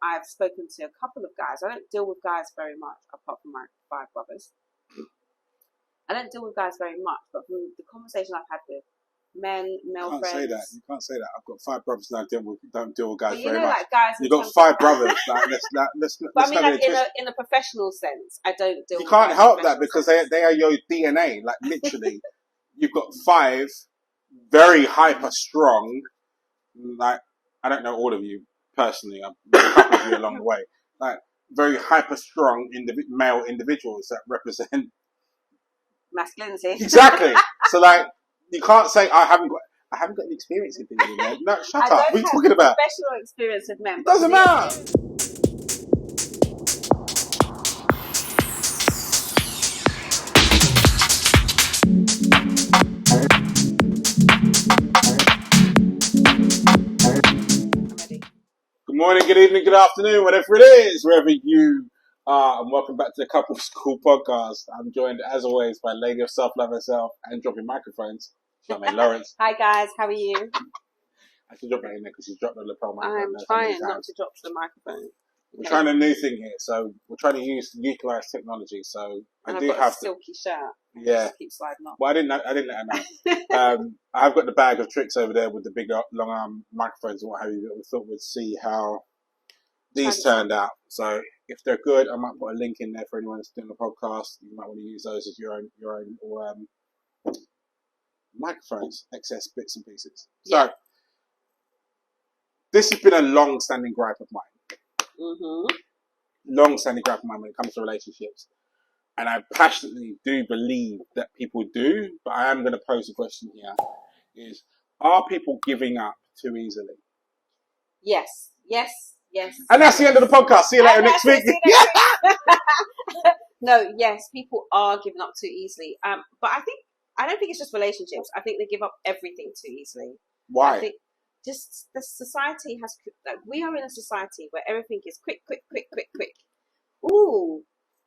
I've spoken to a couple of guys. I don't deal with guys very much, apart from my 5 brothers. I don't deal with guys very much, but from the conversation I've had with male friends. You can't say that. I've got 5 brothers that don't deal with guys very much. Like guys. You've got 5 brothers. Let's but I mean, like in a professional sense, I don't deal. You can't help that because they are your DNA. Like literally, you've got 5 very hyper strong. Like I don't know all of you personally. I've met a couple of you along the way. Like very hyper strong male individuals that represent masculinity. Exactly. So like. You can't say I haven't got any experience with men. No, shut up. What are you talking about? Professional experience with men. It doesn't matter. Good morning, good evening, good afternoon, whatever it is, wherever you are, and welcome back to the Couples Cool Podcast. I'm joined, as always, by Lady of Self-Love herself and dropping microphones. Lawrence. Hi guys, how are you? I should drop that in there because she's dropped the lapel microphone. I'm trying not to drop the microphone. We're trying a new thing here, so we're trying to utilize technology. So I've got a silky shirt. Yeah. Keep sliding off. Well, I didn't let her know. I've got the bag of tricks over there with the big long arm microphones and what have you. That we thought we'd see how these turned out. So if they're good, I might put a link in there for anyone that's doing the podcast. You might want to use those as your own microphones, excess bits and pieces. So this has been a long-standing gripe of mine. Mm-hmm. Long-standing gripe of mine when it comes to relationships, and I passionately do believe that people do. But I am going to pose a question here: is are people giving up too easily? Yes. And that's the end of the podcast. See you later next week. No, yes, people are giving up too easily. But I don't think it's just relationships. I think they give up everything too easily. Why? I think just the society has, like, we are in a society where everything is quick. Ooh,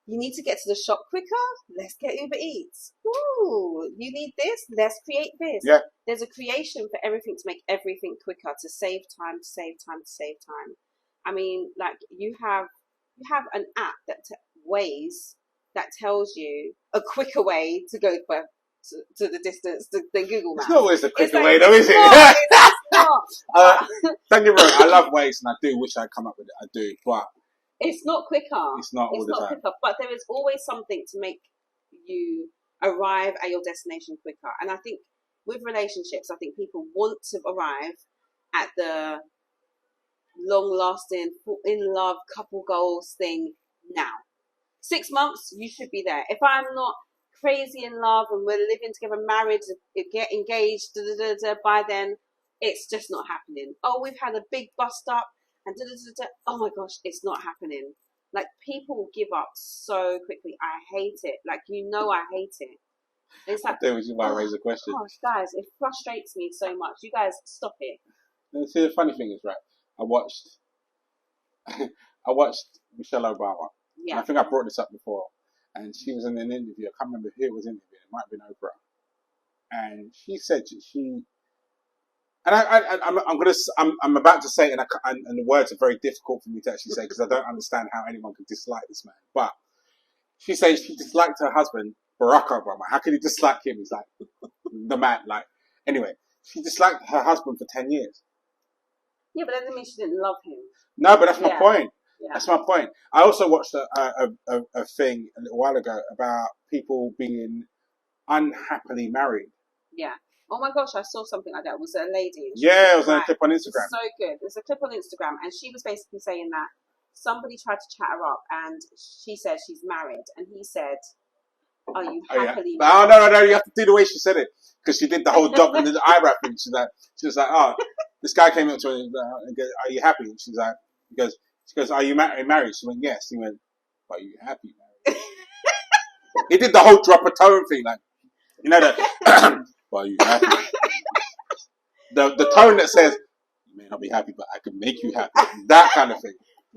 you need to get to the shop quicker? Let's get Uber Eats. Ooh, you need this? Let's create this. Yeah. There's a creation for everything to make everything quicker, to save time. I mean, like you have an app that Waze that tells you a quicker way to go to the distance than Google Maps. It's not always the quicker way, though, is it? It's not. Don't get me wrong. I love Waze, and I do wish I'd come up with it. I do, but it's not quicker. It's not all the time. Quicker, but there is always something to make you arrive at your destination quicker. And I think with relationships, I think people want to arrive at the long-lasting, in-love couple goals thing now. 6 months, you should be there. If I'm not crazy in love and we're living together, married, get engaged, by then, it's just not happening. Oh, we've had a big bust up, and oh my gosh, it's not happening. Like, people give up so quickly. I hate it. Like, I hate it. It's like, which is why I raise a question. Gosh, guys, it frustrates me so much. You guys, stop it. And see, the funny thing is, right, I watched Michelle Obama. Yeah. And I think I brought this up before. And she was in an interview. I can't remember who it was interviewing. It might have been Oprah. And she said I'm about to say, and the words are very difficult for me to actually say because I don't understand how anyone could dislike this man. But she says she disliked her husband, Barack Obama. How could you dislike him? He's like the man. Like, anyway, she disliked her husband for 10 years. Yeah, but that doesn't mean she didn't love him. No, but that's my point. Yeah. That's my point. I also watched a thing a little while ago about people being unhappily married. Yeah. Oh my gosh, I saw something like that. It was a lady. Yeah, it was on a clip on Instagram. So good. It was a clip on Instagram, and she was basically saying that somebody tried to chat her up, and she said she's married, and he said, "Are you happily married?" Oh, no, you have to do the way she said it, because she did the whole dot and the eyebrow thing. She was like, oh, this guy came up to her and goes, "Are you happy?" And she goes, "Are you married?" She went, "Yes." He went, "Are you happy married?" He did the whole drop a tone thing, like, you know, the, "Are you happy?" The tone that says, "You may not be happy, but I can make you happy." That kind of thing.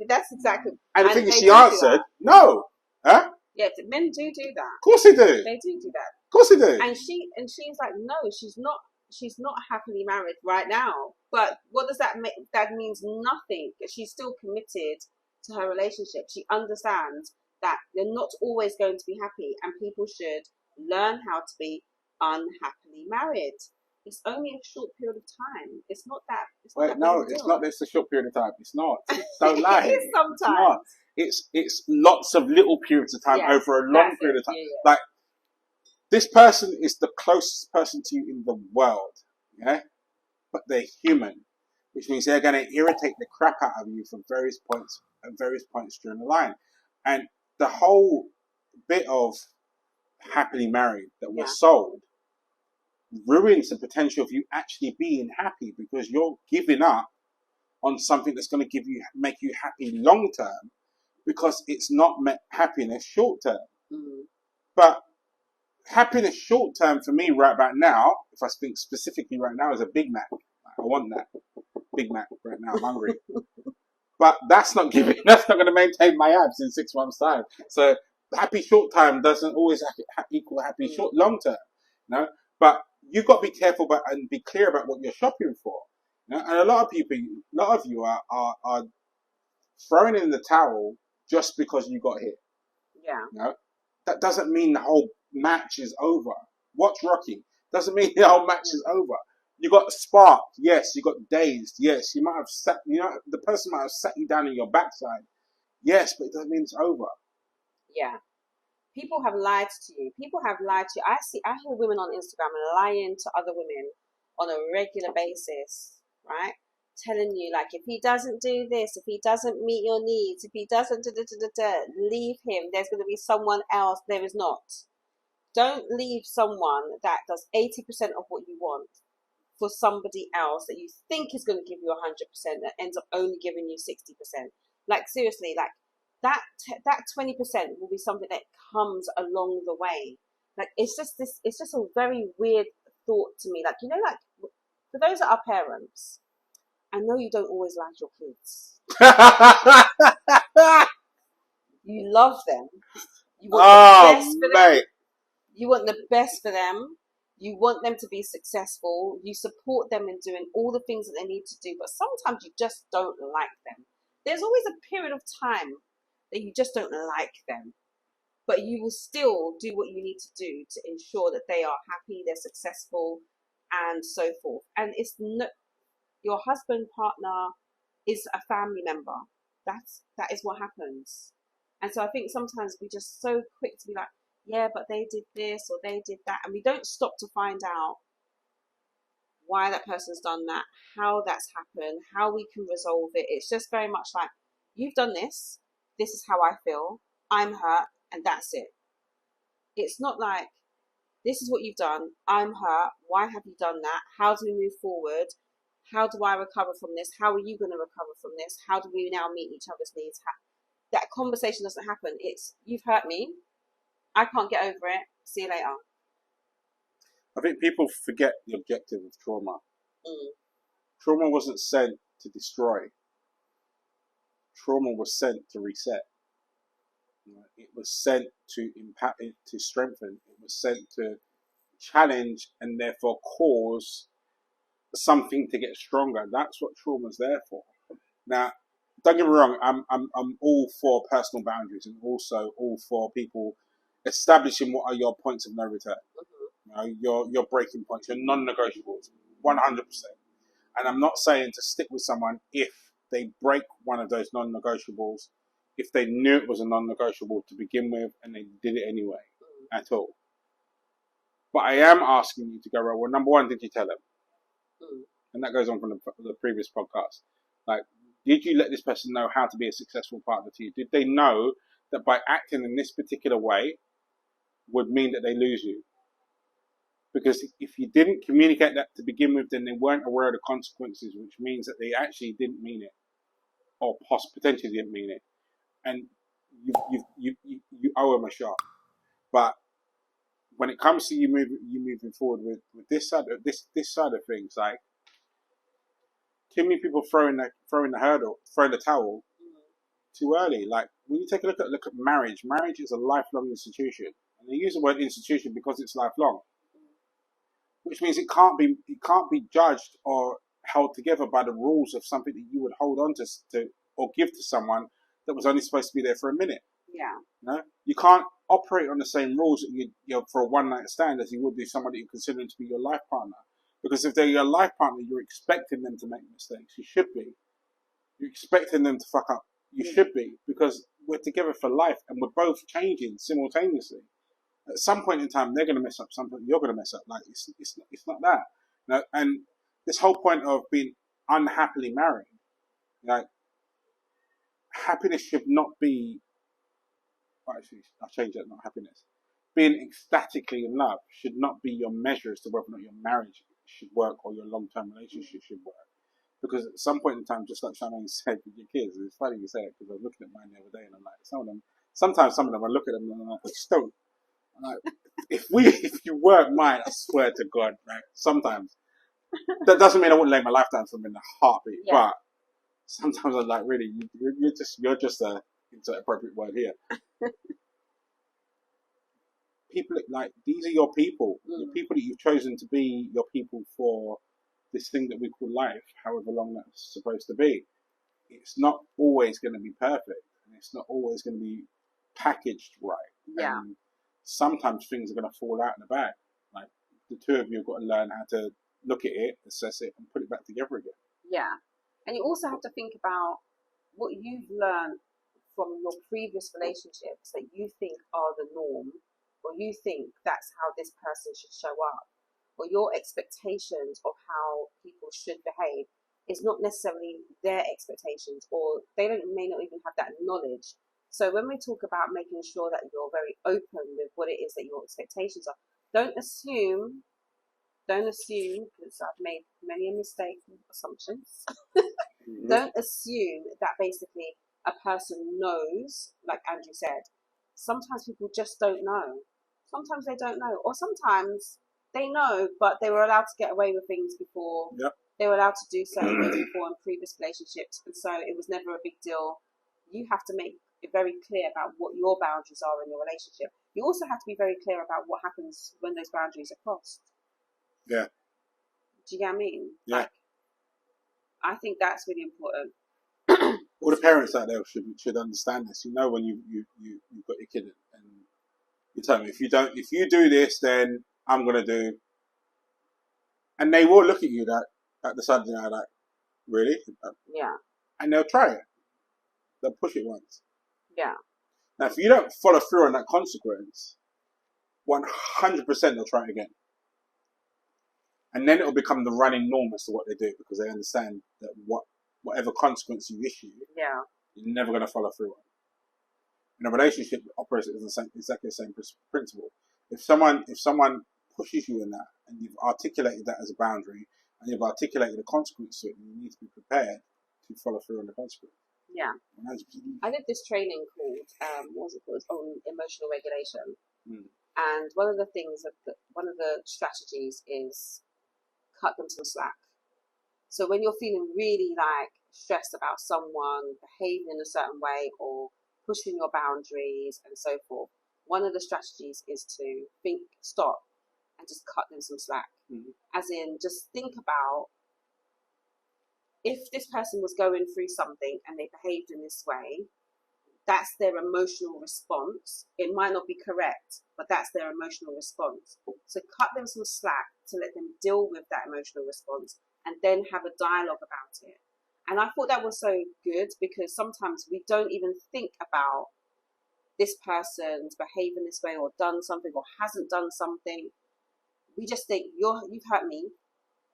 That's exactly. And the thing is, she answered, "No." Huh? Yeah, men do that. Of course they do. They do that. Of course they do. And she's like, no, she's not. She's not happily married right now. But what does that mean? That means nothing. She's still committed to her relationship. She understands that you're not always going to be happy, and people should learn how to be unhappily married. It's only a short period of time. It's not that. It's not Wait, that no, big a it's deal. not. It's a short period of time. It's not. Don't lie. It is sometimes. It's not. It's lots of little periods of time over a long period of time. Yeah. Like, this person is the closest person to you in the world, yeah? But they're human, which means they're going to irritate the crap out of you from various points during the line. And the whole bit of happily married that we're sold ruins the potential of you actually being happy, because you're giving up on something that's going to make you happy long term, because it's not happiness short term. But happiness short term for me right about now, if I speak specifically right now, is a Big Mac. I want that Big Mac right now. I'm hungry. But that's not going to maintain my abs in 6 months' time. So happy short term doesn't always equal happy long term. You know? But you've got to be careful and be clear about what you're shopping for. You know? And a lot of you are throwing in the towel just because you got hit. Yeah. You know? That doesn't mean the whole match is over. Watch Rocky. Doesn't mean the whole match is over. You got sparked, yes. You got dazed, yes. You might have the person might have sat you down on your backside, yes, but it doesn't mean it's over. Yeah. People have lied to you. People have lied to you. I hear women on Instagram lying to other women on a regular basis, right? Telling you, like, if he doesn't do this, if he doesn't meet your needs, if he doesn't leave him, there's going to be someone else. There is not. Don't leave someone that does 80% of what you want for somebody else that you think is going to give you 100% that ends up only giving you 60%. Like, seriously, like, that 20% will be something that comes along the way. Like, it's just a very weird thought to me. Like, like, for those that are parents, I know you don't always like your kids. You love them. You want the best for them. You want the best for them. You want them to be successful. You support them in doing all the things that they need to do. But sometimes you just don't like them. There's always a period of time that you just don't like them. But you will still do what you need to do to ensure that they are happy, they're successful, and so forth. And it's not your husband, partner is a family member. That is what happens. And so I think sometimes we're just so quick to be like, yeah, but they did this or they did that. And we don't stop to find out why that person's done that, how that's happened, how we can resolve it. It's just very much like, you've done this. This is how I feel. I'm hurt. And that's it. It's not like, this is what you've done. I'm hurt. Why have you done that? How do we move forward? How do I recover from this? How are you going to recover from this? How do we now meet each other's needs? That conversation doesn't happen. It's, you've hurt me. I can't get over it. See you later. I think people forget the objective of trauma. Trauma wasn't sent to destroy. Trauma was sent to reset. It was sent to impact, to strengthen. It was sent to challenge and therefore cause something to get stronger. That's what trauma's there for. Now, don't get me wrong. I'm all for personal boundaries and also all for people establishing what are your points of no return. Your breaking points, your non-negotiables, 100%. And I'm not saying to stick with someone if they break one of those non-negotiables, if they knew it was a non-negotiable to begin with and they did it anyway, at all. But I am asking you to go, well, number one, did you tell them? And that goes on from the previous podcast. Like, did you let this person know how to be a successful partner to you? Did they know that by acting in this particular way would mean that they lose you? Because if you didn't communicate that to begin with, then they weren't aware of the consequences, which means that they actually didn't mean it, or potentially didn't mean it, and you owe them a shot. But when it comes to you moving forward with this side of things, like, too many people throwing the towel too early. Like, when you take a look at marriage is a lifelong institution, and they use the word institution because it's lifelong. Which means it can't be judged or held together by the rules of something that you would hold on to or give to someone that was only supposed to be there for a minute. Yeah. You know, you can't operate on the same rules that you're for a one night stand as you would be somebody you consider to be your life partner. Because if they're your life partner, you're expecting them to make mistakes. You should be. You're expecting them to fuck up. You should be, because we're together for life and we're both changing simultaneously. At some point in time, they're going to mess up. Some point you're going to mess up. Like it's not that. You know, and this whole point of being unhappily married, like happiness should not be. Actually, I'll change that. Not happiness. Being ecstatically in love should not be your measure as to whether or not your marriage should work or your long-term relationship should work. Because at some point in time, just like Charmaine said with your kids, it's funny you say it because I was looking at mine the other day and I'm like, sometimes some of them, I look at them and I'm like, I just don't. I'm like, if you weren't mine, I swear to God, right? Sometimes. That doesn't mean I wouldn't lay my life down for them in a heartbeat, but sometimes I'm like, really, you're just a, it's an appropriate word here. People, like, these are your people. The people that you've chosen to be your people for this thing that we call life, however long that's supposed to be. It's not always going to be perfect, and it's not always going to be packaged right. Yeah. And sometimes things are going to fall out in the bag. Like, the two of you have got to learn how to look at it, assess it, and put it back together again. Yeah. And you also have to think about what you've learned from your previous relationships that you think are the norm, or you think that's how this person should show up, or your expectations of how people should behave is not necessarily their expectations, or may not even have that knowledge. So when we talk about making sure that you're very open with what it is that your expectations are, don't assume, because I've made many mistakes and assumptions. Don't assume that basically a person knows, like Andrew said. Sometimes people just don't know. Sometimes they don't know, or sometimes they know, but they were allowed to get away with things before. Yep. They were allowed to do certain things before in previous relationships, and so it was never a big deal. You have to make it very clear about what your boundaries are in your relationship. You also have to be very clear about what happens when those boundaries are crossed. Yeah. Do you get what I mean? Yeah. Like, I think that's really important. All the parents out there should understand this. You know, when you've got your kid and you tell them, if you do this, then I'm gonna do, and they will look at you at the side of the eye like, really? Yeah. And they'll try it. They'll push it once. Yeah. Now, if you don't follow through on that consequence, 100% they'll try it again. And then it'll become the running norm as to what they do, because they understand that whatever consequence you issue, you're never going to follow through on. In a relationship, it operates exactly the same principle. If someone pushes you in that, and you've articulated that as a boundary, and you've articulated a consequence to it, you need to be prepared to follow through on the consequence. Yeah. I did this training called, what was it called? On emotional regulation. And one of the things one of the strategies is cut them some slack. So when you're feeling really like stressed about someone behaving in a certain way or pushing your boundaries and so forth, one of the strategies is to stop and just cut them some slack. As in, just think about, if this person was going through something and they behaved in this way, that's their emotional response. It might not be correct, but that's their emotional response. So cut them some slack to let them deal with that emotional response and then have a dialogue about it. And I thought that was so good, because sometimes we don't even think about this person's behaving this way or done something or hasn't done something. We just think, you've hurt me,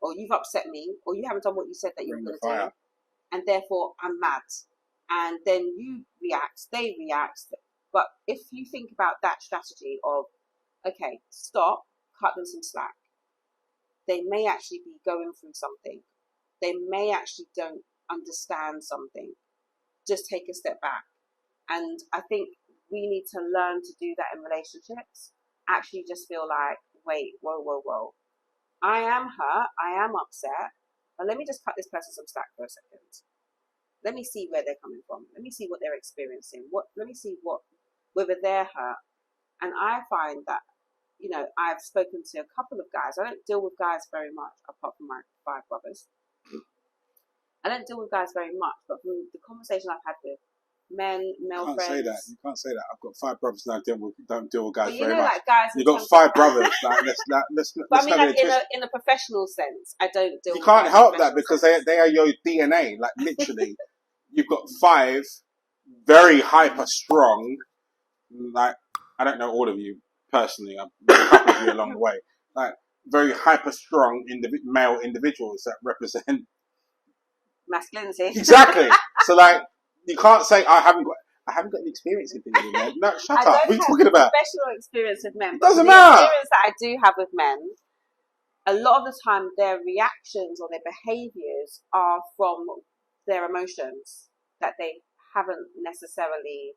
or you've upset me, or you haven't done what you said that you were going to do, and therefore I'm mad. And then you react, they react. But if you think about that strategy of, okay, stop, cut them some slack. They may actually be going through something. They may actually don't understand something. Just take a step back. And I think we need to learn to do that in relationships. Actually just feel like, wait, whoa. I am hurt, I am upset, but let me just cut this person some slack for a second. Let me see where they're coming from. Let me see what they're experiencing. Let me see whether they're hurt. And I find that, I've spoken to a couple of guys. I don't deal with guys very much, apart from my 5 brothers. I don't deal with guys very much, but from the conversation I've had with male can't friends. say that. You can't say that. I've got 5 brothers and I don't deal with guys But you very know, much. like guys. You've got 5 brothers. Like, let's But I mean, not like in a professional sense, I don't deal. You with can't guys help in a that because professional sense. they are your DNA. Like literally, you've got 5 very hyper strong. Like I don't know all of you personally. I've met a couple of you along the way. Like very hyper strong male individuals that represent masculinity. exactly. So like you can't say I haven't got any experience in dealing with men. No, shut up. What are you talking about? Professional experience with men. It But doesn't the matter. experience that I do have with men, a lot of the time their reactions or their behaviours are from their emotions that they haven't necessarily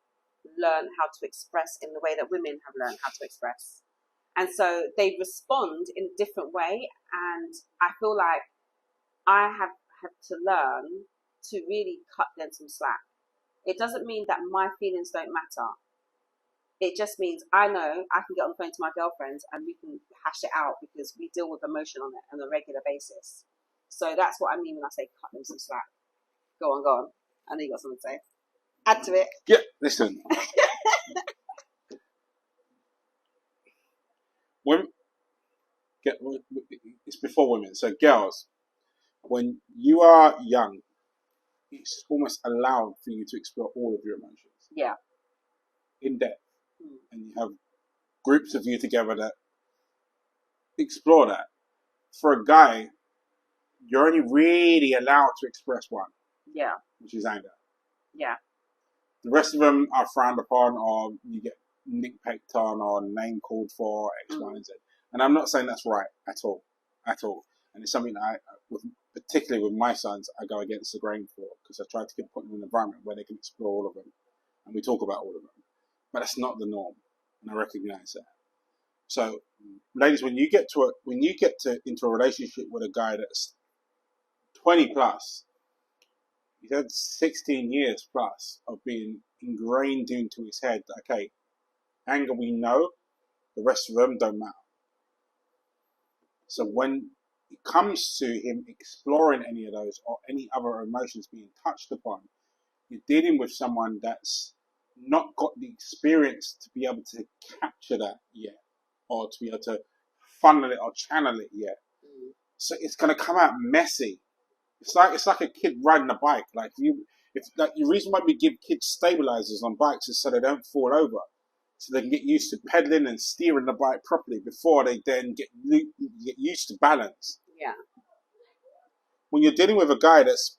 learned how to express in the way that women have learned how to express. And so they respond in a different way. And I feel like I have had to learn to really cut them some slack. It doesn't mean that my feelings don't matter. It just means I know I can get on the phone to my girlfriends and we can hash it out because we deal with emotion on it on a regular basis. So that's what I mean when I say cut them some slack. Go on. I know you got something to say. Add to it. Yeah, listen. It's before women. So girls, when you are young, it's almost allowed for you to explore all of your emotions. Yeah. In depth. And you have groups of you together that explore that. For a guy, you're only really allowed to express one. Yeah. Which is anger. Yeah. The rest of them are frowned upon, or you get nitpicked on, or name called for, X, Y, and Z. And I'm not saying that's right at all. And it's something that particularly with my sons, I go against the grain for, because I try to put them in an environment where they can explore all of them, and we talk about all of them. But that's not the norm, and I recognise that. So, ladies, when you get into a relationship with a guy that's 20 plus, he's had 16 years plus of being ingrained into his head that, okay, anger we know, the rest of them don't matter. So when it comes to him exploring any of those or any other emotions being touched upon, you're dealing with someone that's not got the experience to be able to capture that yet, or to be able to funnel it or channel it yet. So it's going to come out messy. It's like a kid riding a bike. The reason why we give kids stabilizers on bikes is so they don't fall over, so they can get used to pedaling and steering the bike properly before they then get used to balance. Yeah. When you're dealing with a guy that's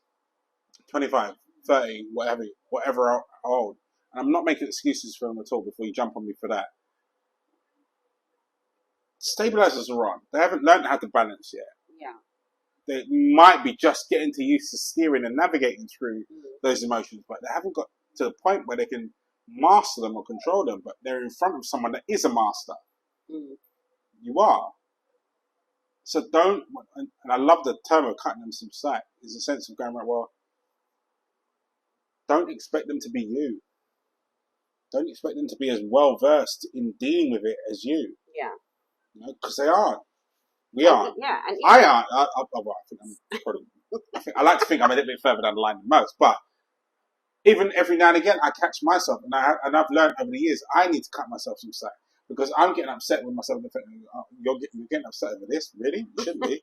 25, 30, whatever old, and I'm not making excuses for him at all before you jump on me for that. Stabilizers are on. They haven't learned how to balance yet. Yeah. They might be just getting used to steering and navigating through those emotions, but they haven't got to the point where they can master them or control them. But they're in front of someone that is a master. You are. So don't, and I love the term of cutting them some slack, is a sense of going, right, well, don't expect them to be you. Don't expect them to be as well versed in dealing with it as you. Yeah. Because they aren't. We are. Yeah. And I aren't. I like to think I'm a little bit further down the line than most, but even every now and again, I catch myself, and I've learned over the years, I need to cut myself some slack because I'm getting upset with myself. You're getting upset over this, really? You shouldn't be.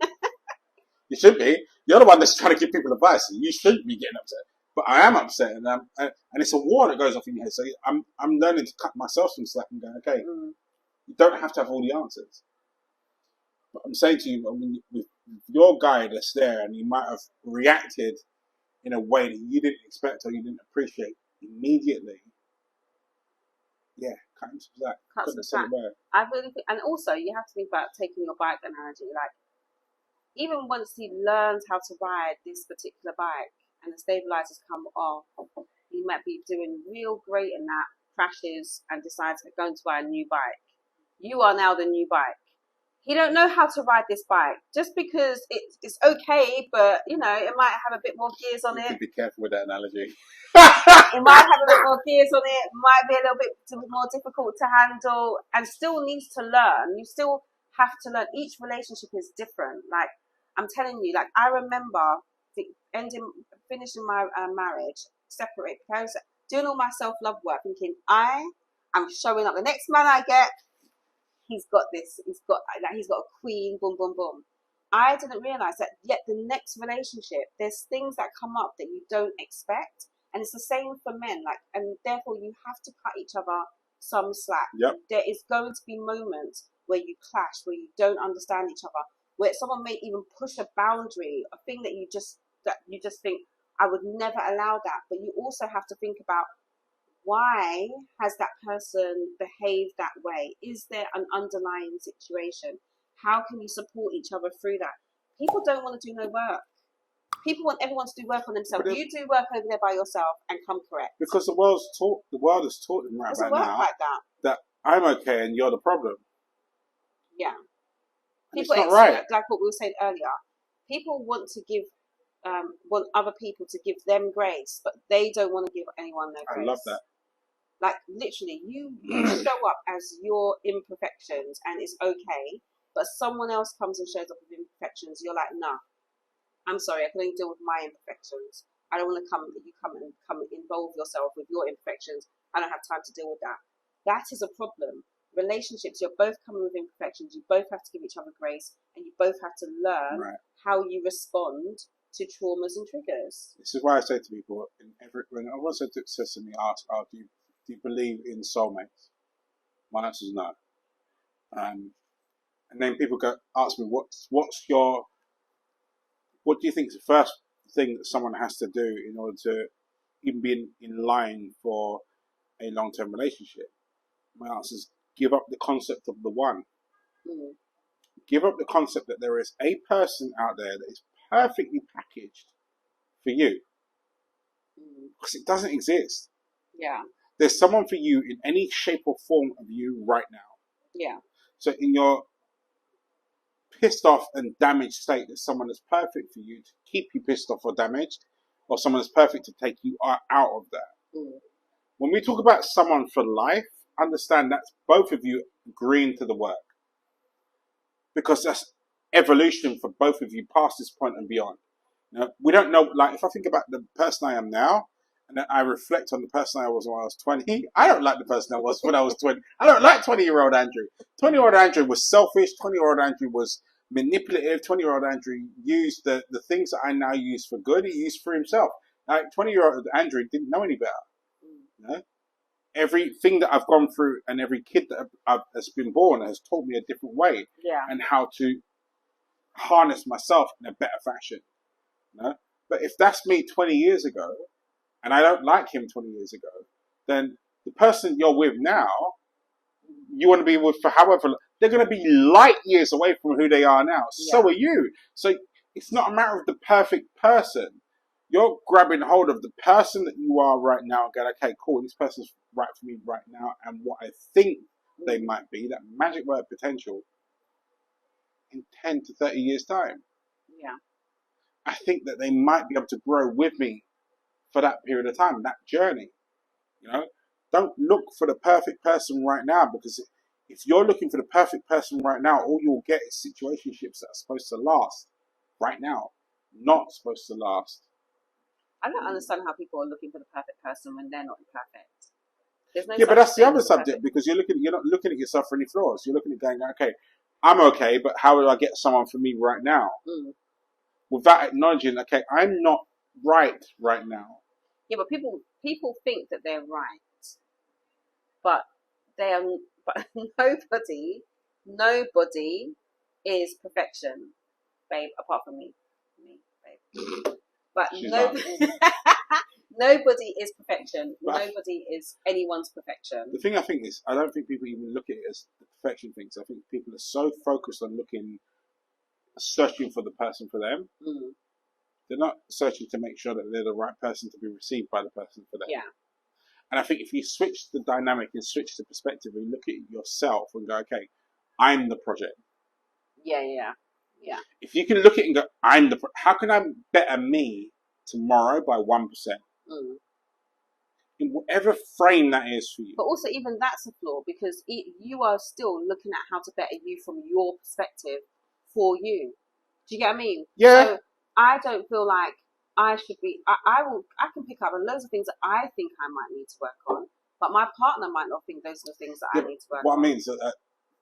You should be. You're the one that's trying to give people advice. You shouldn't be getting upset, but I am upset, and it's a war that goes off in your head. So I'm learning to cut myself some slack and go, okay, you don't have to have all the answers. But I'm saying to you, with your guy that's there, and he might have reacted in a way that you didn't expect or you didn't appreciate immediately. Yeah, cut him some slack. Cut some slack. I really think, and also you have to think about taking your bike analogy. Like, even once he learns how to ride this particular bike and the stabilizers come off, he might be doing real great in that, crashes and decides to go and buy a new bike. You are now the new bike. He don't know how to ride this bike just because it's okay, but it might have a bit more gears on it. Be careful with that analogy. It might have a bit more gears on it. Might be a little bit more difficult to handle, and still needs to learn. You still have to learn. Each relationship is different. Like I'm telling you, like I remember finishing my marriage, separate, doing all my self-love work, thinking I am showing up. The next man I get, he's got this. He's got a queen. Boom, boom, boom. I didn't realize that yet the next relationship, there's things that come up that you don't expect, and it's the same for men. Like, and therefore you have to cut each other some slack. Yep. There is going to be moments where you clash, where you don't understand each other, where someone may even push a boundary, a thing that you just think, I would never allow that. But you also have to think about, why has that person behaved that way? Is there an underlying situation? How can you support each other through that? People don't want to do no work. People want everyone to do work on themselves. You do work over there by yourself and come correct. Because the world is taught them right about now like that I'm okay and you're the problem. Yeah. And People it's not right. Like what we were saying earlier. People want to give, want other people to give them grace, but they don't want to give anyone their grace. I love that. Like, literally, you show up as your imperfections and it's okay, but someone else comes and shows up with imperfections. You're like, nah, I'm sorry, I can only deal with my imperfections. I don't want to come and involve yourself with your imperfections. I don't have time to deal with that. That is a problem. Relationships, you're both coming with imperfections. You both have to give each other grace, and you both have to learn how you respond to traumas and triggers. This is why I say to people, when everyone says to me, do you believe in soulmates? My answer is no. And then people ask me, what do you think is the first thing that someone has to do in order to even be in line for a long-term relationship? My answer is, give up the concept of the one. Mm. Give up the concept that there is a person out there that is perfectly packaged for you. Because it doesn't exist. Yeah. There's someone for you in any shape or form of you right now. Yeah. So in your pissed off and damaged state, there's someone that's perfect for you to keep you pissed off or damaged, or someone that's perfect to take you out of that. Mm. When we talk about someone for life, understand that's both of you agreeing to the work. Because that's evolution for both of you past this point and beyond. You know, we don't know, like, if I think about the person I am now, and then I reflect on the person I was when I was 20, I don't like the person I was when I was 20. I don't like 20-year-old Andrew. 20-year-old Andrew was selfish. 20-year-old Andrew was manipulative. 20-year-old Andrew used the things that I now use for good, he used for himself. Like, 20-year-old Andrew didn't know any better. You know? Everything that I've gone through and every kid that has been born has taught me a different way. Yeah. And how to harness myself in a better fashion. You know? But if that's me 20 years ago, and I don't like him 20 years ago, then the person you're with now, you want to be with for however long, they're going to be light years away from who they are now. Yeah. So are you. So it's not a matter of the perfect person. You're grabbing hold of the person that you are right now and going, okay, cool, this person's right for me right now, and what I think they might be, that magic word potential, in 10 to 30 years' time. Yeah. I think that they might be able to grow with me for that period of time, that journey. You know, don't look for the perfect person right now, because if you're looking for the perfect person right now, all you'll get is situationships that are supposed to last right now, not supposed to last. I don't understand how people are looking for the perfect person when they're not perfect. There's no But that's the other subject, because you're not looking at yourself for any flaws. You're looking at going, okay, I'm okay, but how do I get someone for me right now? Mm. Without acknowledging, okay, I'm not right now. Yeah, but people think that they're right, but they are. But nobody is perfection, babe. Apart from me, babe. But nobody is perfection. Nobody is anyone's perfection. The thing I think is, I don't think people even look at it as the perfection things. I think people are so focused on searching for the person for them. Mm. They're not searching to make sure that they're the right person to be received by the person for them. Yeah. And I think if you switch the dynamic and switch the perspective and look at yourself and go, okay, I'm the project. Yeah. If you can look at it and go, how can I better me tomorrow by 1%? Mm. In whatever frame that is for you. But also, even that's a flaw, because you are still looking at how to better you from your perspective for you. Do you get what I mean? Yeah. So I don't feel like I should be. I can pick up on loads of things that I think I might need to work on, but my partner might not think those are the things that I need to work what on. I mean is that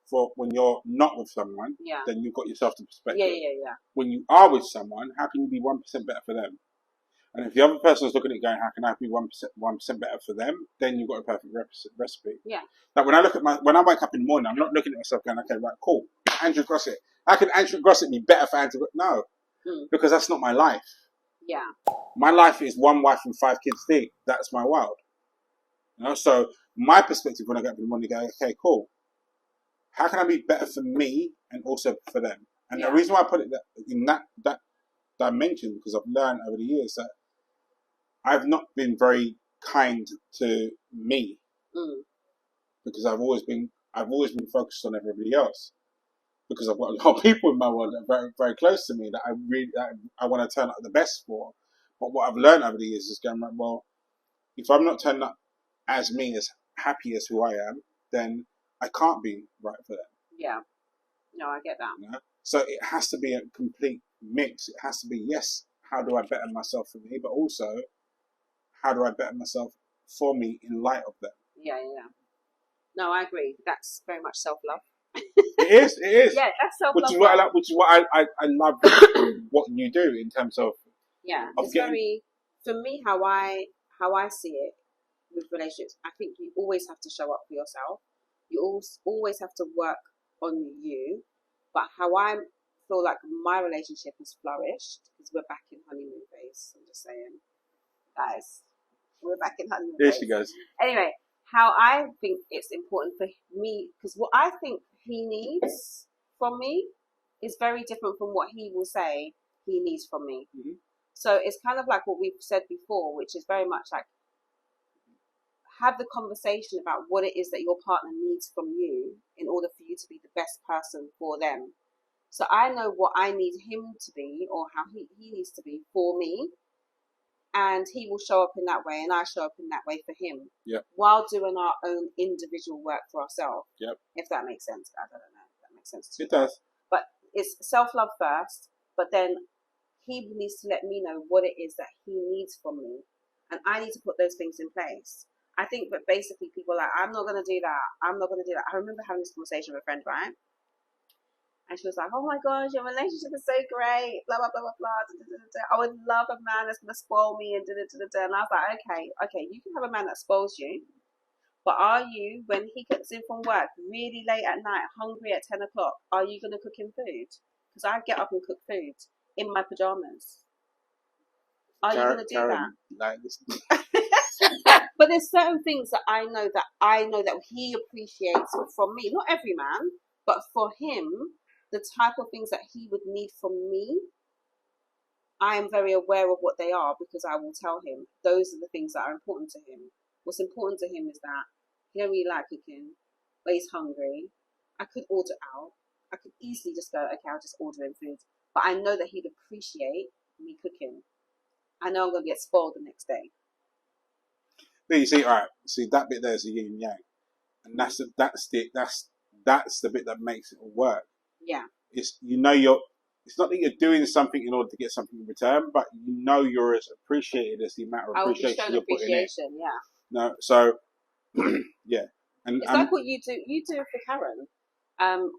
for when you're not with someone, Yeah. then you've got yourself to perspective. Yeah. When you are with someone, how can you be 1% better for them? And if the other person's looking at it going, how can I be 1% better for them? Then you've got a perfect recipe. Yeah. Like when I wake up in the morning, I'm not looking at myself going, okay, right, cool. Andrew Grossett. How can Andrew Grossett be better for Andrew? No, because that's not my life. Yeah. My life is one wife and 5 kids deep. That's my world. You know, so my perspective when I get up in the morning, I go, okay, cool. How can I be better for me and also for them? And the reason why I put it in that dimension, because I've learned over the years that I've not been very kind to me because I've always been focused on everybody else. Because I've got a lot of people in my world that are very, very close to me that I want to turn up the best for. But what I've learned over the years is going, well, if I'm not turning up as me, as happy as who I am, then I can't be right for them. Yeah. No, I get that. You know? So it has to be a complete mix. It has to be, yes, how do I better myself for me, but also how do I better myself for me in light of them? Yeah. No, I agree. That's very much self-love. It is. Yeah, that's self-love. Which is what I like. Which is what I love what you do in terms of. Yeah, it's very, for me, how I see it with relationships. I think you always have to show up for yourself. You always have to work on you. But how I feel like my relationship has flourished because we're back in honeymoon phase. I'm just saying, guys, we're back in honeymoon phase. There she goes. Anyway, how I think it's important for me, because what I think he needs from me is very different from what he will say he needs from me. Mm-hmm. So it's kind of like what we've said before, which is very much like have the conversation about what it is that your partner needs from you in order for you to be the best person for them. So I know what I need him to be or how he needs to be for me. And he will show up in that way and I show up in that way for him. Yep. While doing our own individual work for ourselves. Yep. If that makes sense, guys. I don't know if that makes sense to you. It does. But it's self-love first, but then he needs to let me know what it is that he needs from me. And I need to put those things in place. I think that basically people are like, I'm not going to do that. I'm not going to do that. I remember having this conversation with a friend, right? And she was like, oh my gosh, your relationship is so great, blah, blah, blah, blah, blah. Da, da, da, da. I would love a man that's going to spoil me and da, da, da, da. And I was like, okay, you can have a man that spoils you. But are you, when he comes in from work really late at night, hungry at 10 o'clock, are you going to cook him food? Because I get up and cook food in my pajamas. Are you going to do that? Like But there's certain things that I know that he appreciates from me. Not every man, but for him, the type of things that he would need from me, I am very aware of what they are because I will tell him those are the things that are important to him. What's important to him is that he don't really like cooking, but he's hungry. I could order out. I could easily just go, okay, I'll just order him food. But I know that he'd appreciate me cooking. I know I'm going to get spoiled the next day. But you see, all right. See that bit there is a yin and yang, and that's the bit that makes it all work. Yeah. It's It's not that you're doing something in order to get something in return, but you know you're as appreciated as the amount of appreciation you're putting in. Yeah. No, so yeah, and it's like what you do. You do it for Karen.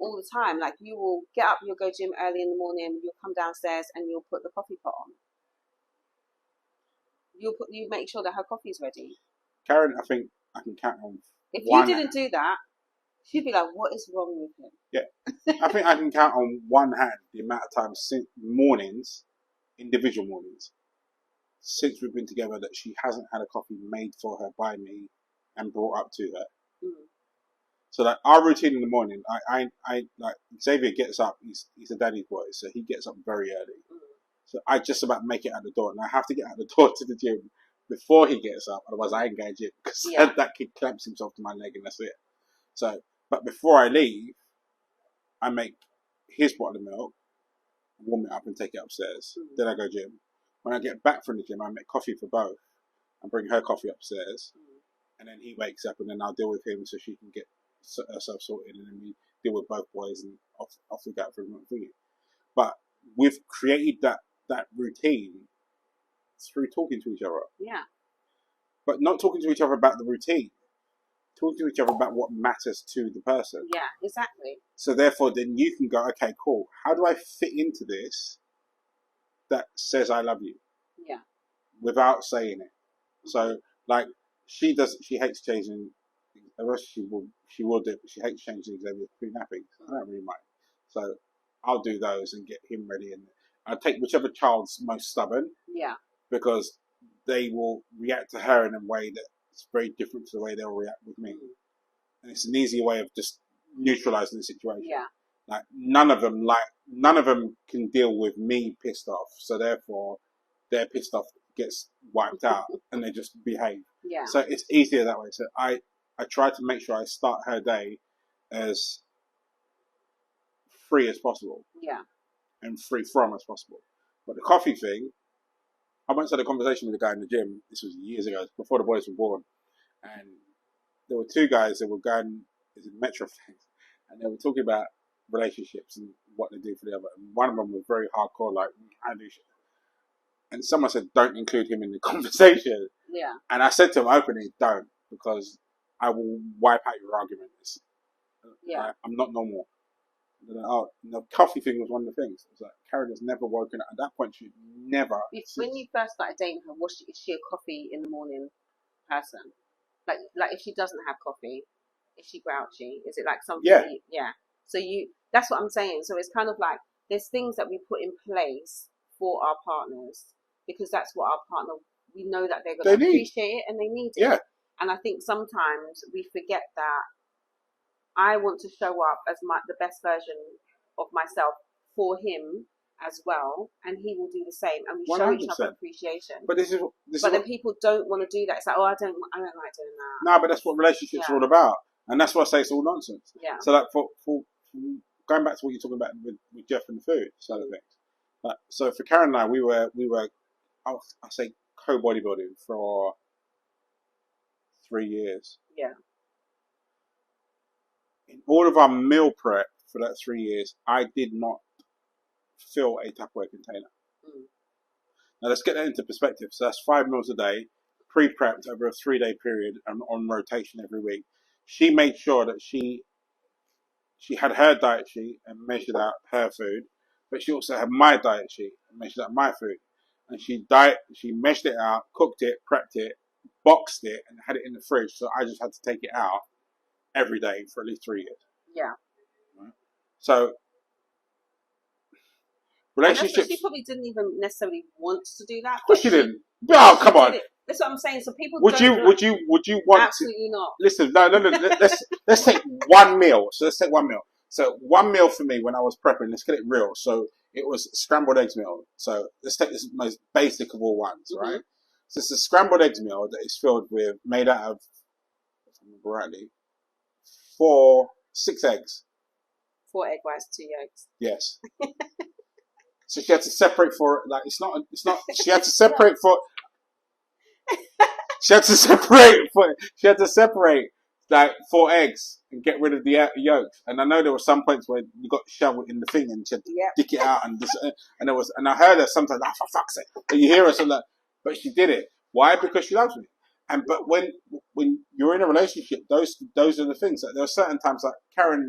All the time. Like you will get up, you'll go gym early in the morning, you'll come downstairs and you'll put the coffee pot on. You make sure that her coffee's ready. Karen, I think I can count on. If you didn't do that, she'd be like, "What is wrong with him?" Yeah, I think I can count on one hand the amount of times since mornings, individual mornings, since we've been together that she hasn't had a coffee made for her by me and brought up to her. Mm. So like our routine in the morning, I like Xavier gets up. He's a daddy's boy, so he gets up very early. Mm. So I just about make it out the door, and I have to get out the door to the gym before he gets up. Otherwise, I engage it because that kid clamps himself to my leg, and that's it. So, but before I leave, I make his bottle of milk, warm it up, and take it upstairs. Mm. Then I go gym. When I get back from the gym, I make coffee for both and bring her coffee upstairs. Mm. And then he wakes up, and then I'll deal with him so she can get herself sorted, and then we deal with both boys, and off we go for a thingy. But we've created that routine through talking to each other. Yeah. But not talking to each other about the routine. Talking to each other about what matters to the person. Yeah, exactly. So therefore, then you can go, okay, cool. How do I fit into this that says I love you? Yeah. Without saying it. So, like, she hates changing. The rest she will do it, but she hates changing things over pre-napping. I don't really mind. So, I'll do those and get him ready, and I'll take whichever child's most stubborn. Yeah. Because they will react to her in a way that's very different to the way they'll react with me. And it's an easier way of just neutralizing the situation. Yeah. Like none of them can deal with me pissed off. So therefore, their pissed off gets wiped out and they just behave. Yeah. So it's easier that way. So I try to make sure I start her day as free as possible. Yeah. And free from as possible. But the coffee thing, I once had a conversation with a guy in the gym. This was years ago, before the boys were born, and there were two guys that were going to the Metro thing, and they were talking about relationships and what they do for the other. And one of them was very hardcore, like I do shit. And someone said, "Don't include him in the conversation." Yeah. And I said to him openly, "Don't, because I will wipe out your arguments. Yeah. I'm not normal." The coffee thing was one of the things. It was like Karen has never woken up. At that point, she never. When you first started dating her, is she a coffee in the morning person? Like if she doesn't have coffee, is she grouchy? Is it like something? Yeah. So that's what I'm saying. So it's kind of like there's things that we put in place for our partners because that's what our partner. We know that they're going to appreciate it and they need it. Yeah. And I think sometimes we forget that. I want to show up as the best version of myself for him as well, and he will do the same, and we 100%. show each other appreciation. But then people don't want to do that. It's like, I don't like doing that. No, but that's what relationships are all about, and that's why I say it's all nonsense. Yeah. So like for going back to what you're talking about with Jeff and the food side of things. So for Karen and I, we were I say co-bodybuilding for 3 years. Yeah. In all of our meal prep for that 3 years, I did not fill a Tupperware container. Now let's get that into perspective. So that's 5 meals a day, pre-prepped over a 3-day period and on rotation every week. She made sure that she had her diet sheet and measured out her food, but she also had my diet sheet and measured out my food. And she measured it out, cooked it, prepped it, boxed it, and had it in the fridge. So I just had to take it out every day for at least 3 years. Yeah. Right? So relationships. She probably didn't even necessarily want to do that. Of course she didn't. Oh, come on. That's what I'm saying. So people would you want absolutely not. Listen, no. Let's take one meal. So let's take one meal. So one meal for me when I was prepping. Let's get it real. So it was scrambled eggs meal. So let's take this most basic of all ones, right? So it's a scrambled eggs meal that is made out of, if I remember rightly, 6 eggs. 4 egg whites, 2 yolks. Yes. So she had to separate she had to separate like 4 eggs and get rid of the yolks. And I know there were some points where you got to shove it in the thing and she had to dick it out and I heard her sometimes, for fuck's sake. And you hear her something like, but she did it. Why? Because she loves me. But when you're in a relationship, those are the things. Like, there are certain times like Karen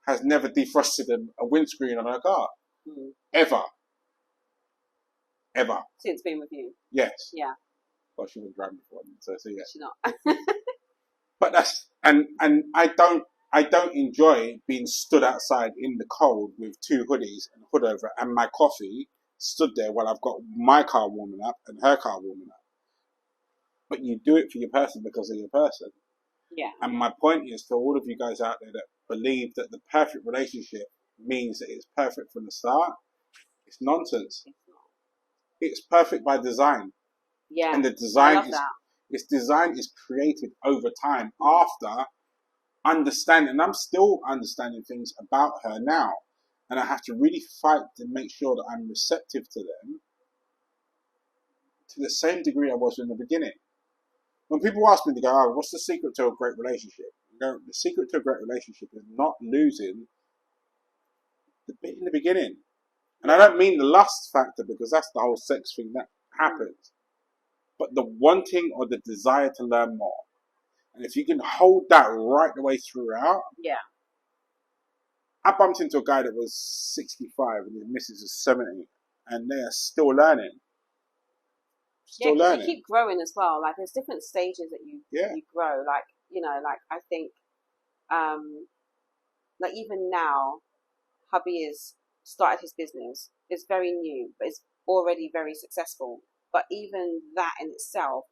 has never defrosted a windscreen on her car. Ever. Since being with you. Yes. Yeah. Well, she was driving before, so yeah. She's not. But that's and I don't enjoy being stood outside in the cold with 2 hoodies and a hood over and my coffee stood there while I've got my car warming up and her car warming up. But you do it for your person because of your person. Yeah. And my point is to all of you guys out there that believe that the perfect relationship means that it's perfect from the start. It's nonsense. It's perfect by design. Yeah. And the design is created over time after understanding. And I'm still understanding things about her now. And I have to really fight to make sure that I'm receptive to them to the same degree I was in the beginning. When people ask me, they go, what's the secret to a great relationship? The secret to a great relationship is not losing the bit in the beginning. And I don't mean the lust factor because that's the whole sex thing. That happens. But the wanting or the desire to learn more, and if you can hold that right the way throughout. Yeah. I bumped into a guy that was 65 and his missus is 70, and they are still learning. Still learning. You keep growing as well. Like there's different stages that you grow. Like like I think, like even now, hubby has started his business. It's very new, but it's already very successful. But even that in itself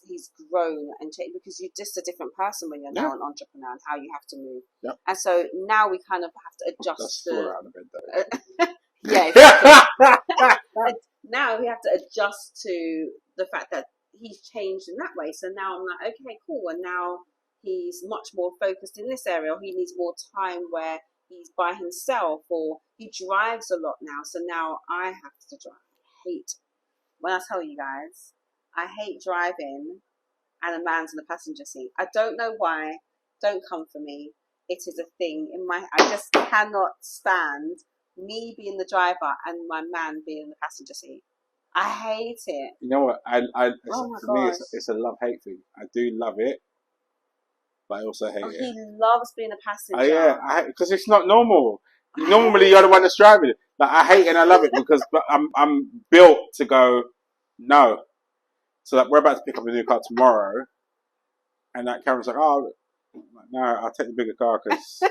he's grown and changed because you're just a different person when you're now an entrepreneur and how you have to move. Yep. And so now we kind of have to adjust to. Out of bed, though. Yeah, exactly. Now we have to adjust to the fact that he's changed in that way. So now I'm like, okay, cool. And now he's much more focused in this area. Or he needs more time where he's by himself, or he drives a lot now. So now I have to drive. I hate when I tell you guys, I hate driving and a man's in the passenger seat. I don't know why. Don't come for me. It is a thing in my. I just cannot stand me being the driver and my man being in the passenger seat. I hate it. You know what? For me, it's a love-hate thing. I do love it, but I also hate it. He loves being a passenger. Oh, yeah, because it's not normal. Normally, you're the one that's driving it. Like I hate it and I love it because I'm built to go no. So like we're about to pick up a new car tomorrow, and that Cameron's like, oh no, I'll take the bigger car because.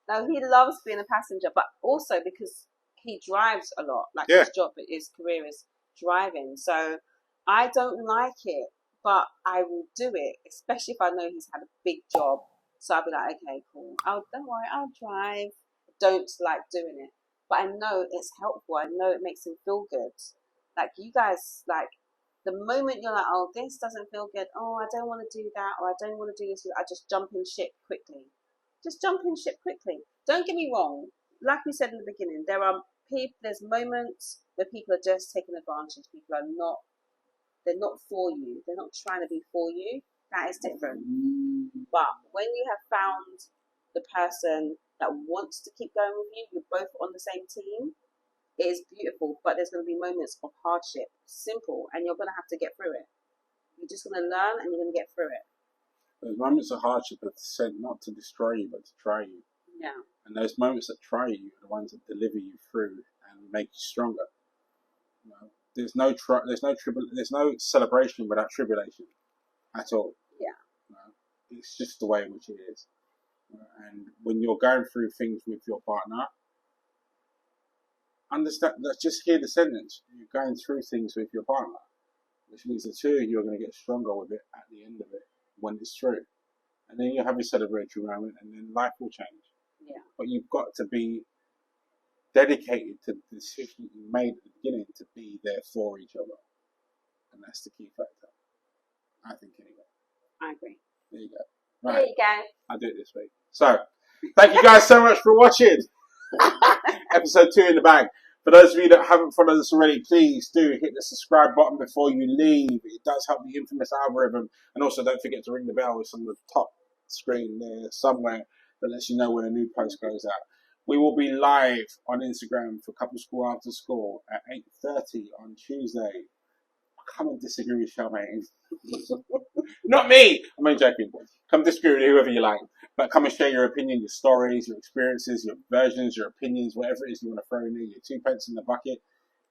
No, he loves being a passenger, but also because he drives a lot. Like his job, his career is driving. So I don't like it, but I will do it, especially if I know he's had a big job. So I'll be like, okay, cool. Don't worry, I'll drive. Don't like doing it, but I know it's helpful. I know it makes him feel good. Like you guys, like the moment you're like, oh, this doesn't feel good. Oh, I don't want to do that, or I don't want to do this. I just jump in ship quickly. Just jump in ship quickly. Don't get me wrong. Like we said in the beginning, there's moments where people are just taking advantage. People are not. They're not for you. They're not trying to be for you. That is different. But when you have found the person that wants to keep going with you, you're both on the same team. It is beautiful, but there's going to be moments of hardship. Simple, and you're going to have to get through it. You're just going to learn, and you're going to get through it. Those moments of hardship are sent not to destroy you, but to try you. Yeah. And those moments that try you are the ones that deliver you through and make you stronger. You know, there's no celebration without tribulation at all. Yeah. You know, it's just the way in which it is. You know, and when you're going through things with your partner, understand. Let's just hear the sentence. You're going through things with your partner, which means the two of you are going to get stronger with it at the end of it. When it's true, and then you have your celebratory moment, and then life will change. Yeah. But you've got to be dedicated to the decision you made at the beginning to be there for each other, and that's the key factor. I think anyway. I agree. There you go. Right. There you go. I'll do it this week. So, thank you guys so much for watching. Episode 2 in the bag. For those of you that haven't followed us already, please do hit the subscribe button before you leave. It does help the infamous algorithm. And also don't forget to ring the bell. It's on the top screen there somewhere that lets you know when a new post goes out. We will be live on Instagram for Couple School After School at 8:30 on Tuesday. Come and disagree with Charmaine. Not me! I'm only joking. Come disagree with whoever you like. But come and share your opinion, your stories, your experiences, your versions, your opinions, whatever it is you want to throw in there, your 2 pence in the bucket.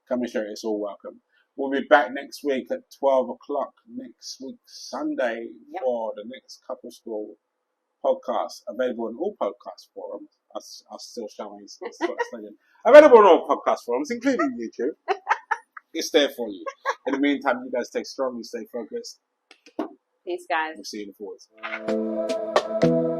Come and share it. It's all welcome. We'll be back next week at 12 o'clock next week, Sunday, for the next Couple School podcast. Available on all podcast forums. I'll still show you. Available on all podcast forums, including YouTube. It's there for you. In the meantime, you guys stay strong, you stay focused. Peace, guys. We'll see you in the forwards.